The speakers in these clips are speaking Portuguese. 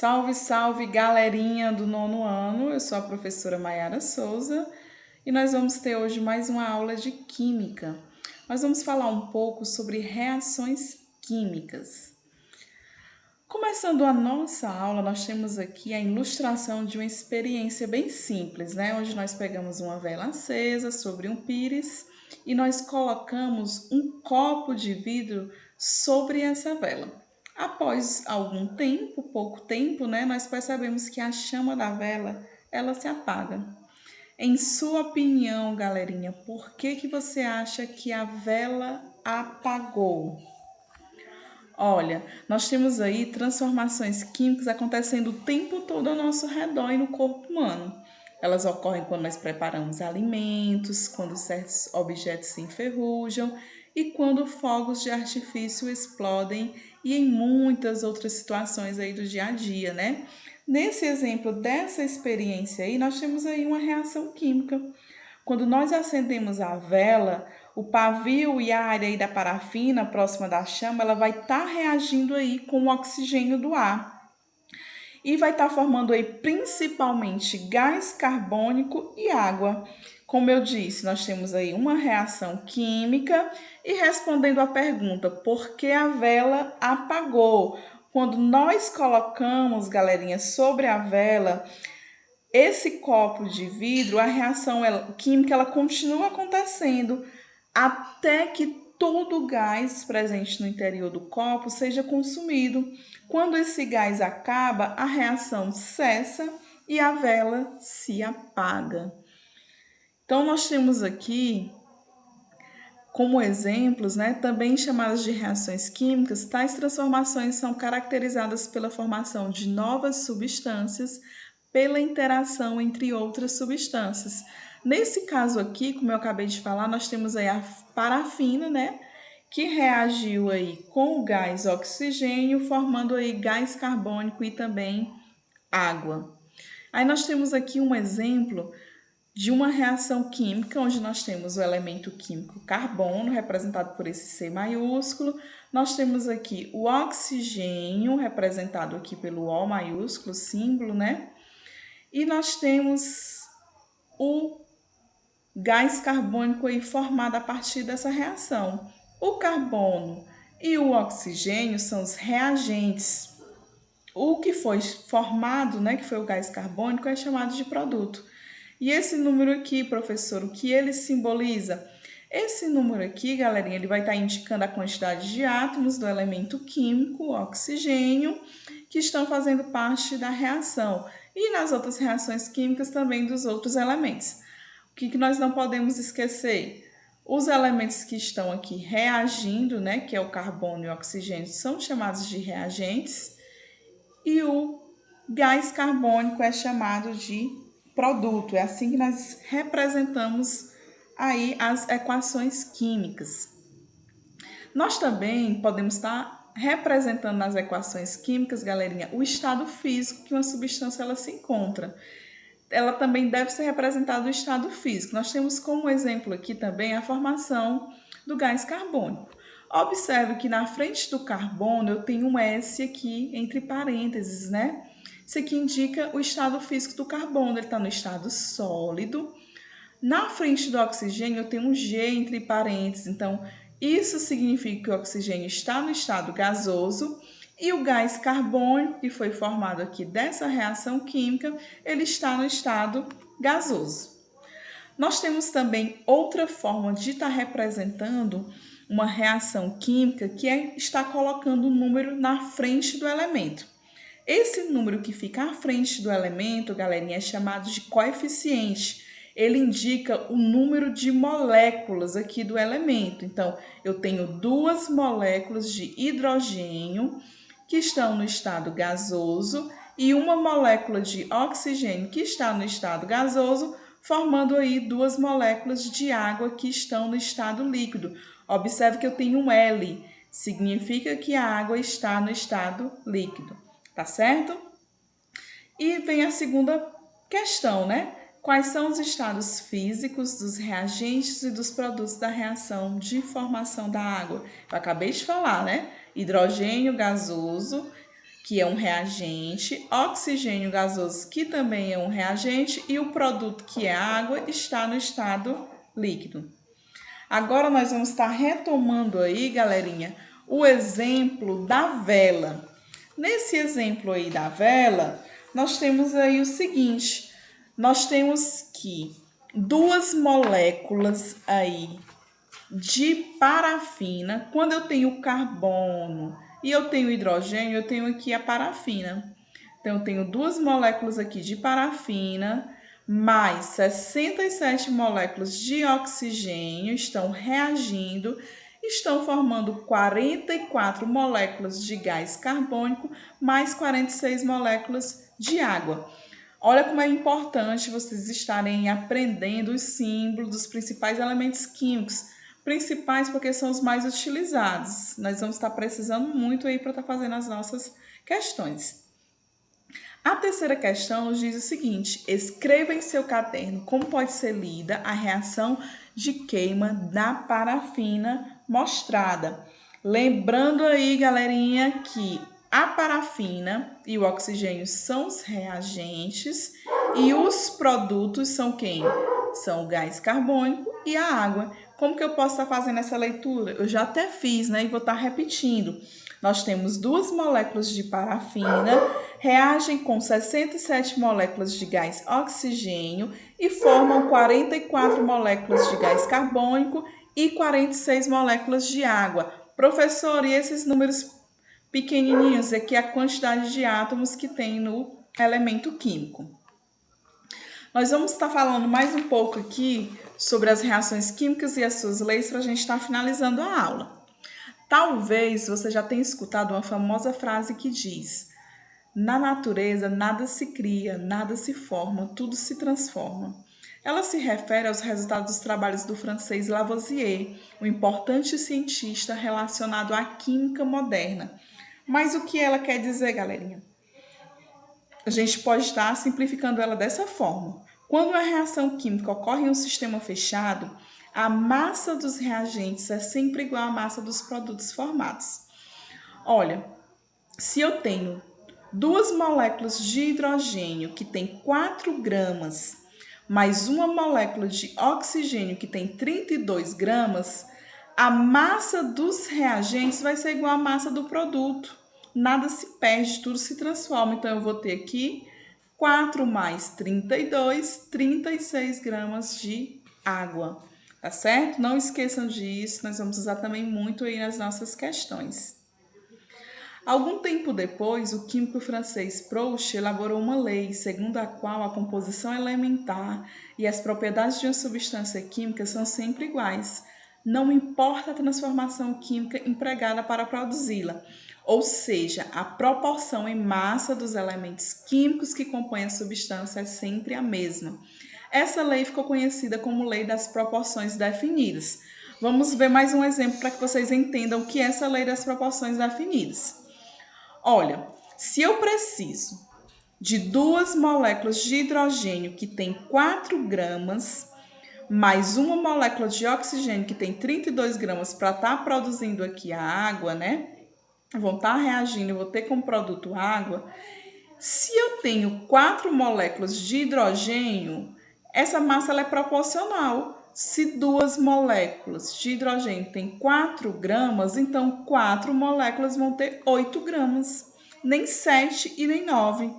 Salve, salve, galerinha do nono ano! Eu sou a professora Maiara Souza e nós vamos ter hoje mais uma aula de Química. Nós vamos falar um pouco sobre reações químicas. Começando a nossa aula, nós temos aqui a ilustração de uma experiência bem simples, né? Onde nós pegamos uma vela acesa sobre um pires e nós colocamos um copo de vidro sobre essa vela. Após algum tempo, pouco tempo, né, nós percebemos que a chama da vela, ela se apaga. Em sua opinião, galerinha, por que você acha que a vela apagou? Olha, nós temos aí transformações químicas acontecendo o tempo todo ao nosso redor e no corpo humano. Elas ocorrem quando nós preparamos alimentos, quando certos objetos se enferrujam e quando fogos de artifício explodem e em muitas outras situações aí do dia a dia, né? Nesse exemplo dessa experiência aí, nós temos aí uma reação química. Quando nós acendemos a vela, o pavio e a área aí da parafina próxima da chama, ela vai estar reagindo aí com o oxigênio do ar. E vai estar formando aí principalmente gás carbônico e água. Como eu disse, nós temos aí uma reação química e respondendo à pergunta, por que a vela apagou? Quando nós colocamos, galerinha, sobre a vela, esse copo de vidro, a reação química ela continua acontecendo até que todo o gás presente no interior do copo seja consumido. Quando esse gás acaba, a reação cessa e a vela se apaga. Então, nós temos aqui como exemplos, né, também chamadas de reações químicas, tais transformações são caracterizadas pela formação de novas substâncias, pela interação entre outras substâncias. Nesse caso aqui, como eu acabei de falar, nós temos aí a parafina, né, que reagiu aí com o gás oxigênio, formando aí gás carbônico e também água. Aí nós temos aqui um exemplo de uma reação química, onde nós temos o elemento químico carbono, representado por esse C maiúsculo. Nós temos aqui o oxigênio, representado aqui pelo O maiúsculo, símbolo, né? E nós temos o gás carbônico aí formado a partir dessa reação. O carbono e o oxigênio são os reagentes. O que foi formado, né, que foi o gás carbônico, é chamado de produto. E esse número aqui, professor, o que ele simboliza? Esse número aqui, galerinha, ele vai estar indicando a quantidade de átomos do elemento químico, o oxigênio, que estão fazendo parte da reação. E nas outras reações químicas também dos outros elementos. O que nós não podemos esquecer? Os elementos que estão aqui reagindo, né, que é o carbono e o oxigênio, são chamados de reagentes. E o gás carbônico é chamado de produto. É assim que nós representamos aí as equações químicas. Nós também podemos estar representando nas equações químicas, galerinha, o estado físico que uma substância ela se encontra. Ela também deve ser representada no estado físico. Nós temos como exemplo aqui também a formação do gás carbônico. Observe que na frente do carbono eu tenho um S aqui entre parênteses, né? Isso aqui indica o estado físico do carbono, ele está no estado sólido. Na frente do oxigênio eu tenho um G entre parênteses, então isso significa que o oxigênio está no estado gasoso e o gás carbônico, que foi formado aqui dessa reação química, ele está no estado gasoso. Nós temos também outra forma de estar representando uma reação química, que é estar colocando um número na frente do elemento. Esse número que fica à frente do elemento, galerinha, é chamado de coeficiente. Ele indica o número de moléculas aqui do elemento. Então, eu tenho duas moléculas de hidrogênio que estão no estado gasoso e uma molécula de oxigênio que está no estado gasoso, formando aí duas moléculas de água que estão no estado líquido. Observe que eu tenho um L, significa que a água está no estado líquido, tá certo? E vem a segunda questão, né? Quais são os estados físicos dos reagentes e dos produtos da reação de formação da água? Eu acabei de falar, né? Hidrogênio gasoso, que é um reagente, oxigênio gasoso, que também é um reagente, e o produto, que é a água, está no estado líquido. Agora nós vamos estar retomando aí, galerinha, o exemplo da vela. Nesse exemplo aí da vela, nós temos aí o seguinte: nós temos que duas moléculas aí de parafina. Quando eu tenho carbono e eu tenho hidrogênio, eu tenho aqui a parafina. Então, eu tenho duas moléculas aqui de parafina, mais 67 moléculas de oxigênio estão reagindo, estão formando 44 moléculas de gás carbônico, mais 46 moléculas de água. Olha como é importante vocês estarem aprendendo os símbolos dos principais elementos químicos. Principais porque são os mais utilizados. Nós vamos estar precisando muito aí para estar fazendo as nossas questões. A terceira questão nos diz o seguinte: escreva em seu caderno como pode ser lida a reação de queima da parafina mostrada. Lembrando aí, galerinha, que a parafina e o oxigênio são os reagentes e os produtos são quem? São o gás carbônico e a água. Como que eu posso estar fazendo essa leitura? Eu já até fiz, né? E vou estar repetindo. Nós temos duas moléculas de parafina, reagem com 67 moléculas de gás oxigênio e formam 44 moléculas de gás carbônico e 46 moléculas de água. Professor, e esses números pequenininhos aqui é a quantidade de átomos que tem no elemento químico. Nós vamos estar falando mais um pouco aqui sobre as reações químicas e as suas leis para a gente estar finalizando a aula. Talvez você já tenha escutado uma famosa frase que diz: na natureza nada se cria, nada se forma, tudo se transforma. Ela se refere aos resultados dos trabalhos do francês Lavoisier, um importante cientista relacionado à química moderna. Mas o que ela quer dizer, galerinha? A gente pode estar simplificando ela dessa forma. Quando a reação química ocorre em um sistema fechado, a massa dos reagentes é sempre igual à massa dos produtos formados. Olha, se eu tenho duas moléculas de hidrogênio que tem 4 gramas, mais uma molécula de oxigênio que tem 32 gramas, a massa dos reagentes vai ser igual à massa do produto. Nada se perde, tudo se transforma. Então, eu vou ter aqui 4 mais 32, 36 gramas de água. Tá certo? Não esqueçam disso, nós vamos usar também muito aí nas nossas questões. Algum tempo depois, o químico francês Proust elaborou uma lei segundo a qual a composição elementar e as propriedades de uma substância química são sempre iguais. Não importa a transformação química empregada para produzi-la, ou seja, a proporção em massa dos elementos químicos que compõem a substância é sempre a mesma. Essa lei ficou conhecida como Lei das Proporções Definidas. Vamos ver mais um exemplo para que vocês entendam o que é essa Lei das Proporções Definidas. Olha, se eu preciso de duas moléculas de hidrogênio que tem 4 gramas, mais uma molécula de oxigênio que tem 32 gramas para estar produzindo aqui a água, né? Vão estar reagindo, eu vou ter como produto água. Se eu tenho 4 moléculas de hidrogênio, essa massa ela é proporcional. Se duas moléculas de hidrogênio têm 4 gramas, então 4 moléculas vão ter 8 gramas, nem 7 e nem 9.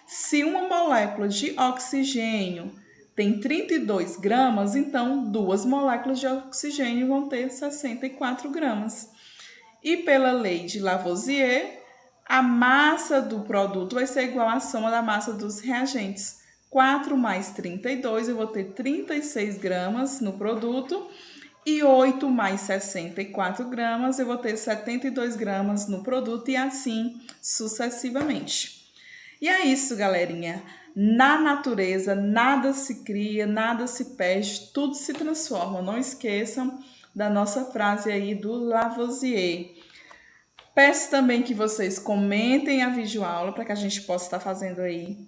Se uma molécula de oxigênio tem 32 gramas, então duas moléculas de oxigênio vão ter 64 gramas. E pela lei de Lavoisier, a massa do produto vai ser igual à soma da massa dos reagentes. 4 mais 32, eu vou ter 36 gramas no produto. E 8 mais 64 gramas, eu vou ter 72 gramas no produto e assim sucessivamente. E é isso, galerinha. Na natureza, nada se cria, nada se perde, tudo se transforma. Não esqueçam da nossa frase aí do Lavoisier. Peço também que vocês comentem a videoaula para que a gente possa estar fazendo aí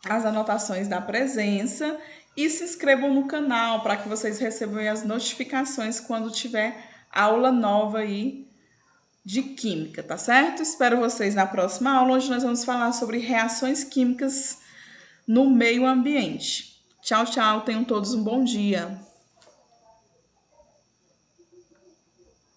as anotações da presença e se inscrevam no canal para que vocês recebam as notificações quando tiver aula nova aí de química, tá certo? Espero vocês na próxima aula, onde nós vamos falar sobre reações químicas no meio ambiente. Tchau, tchau, tenham todos um bom dia.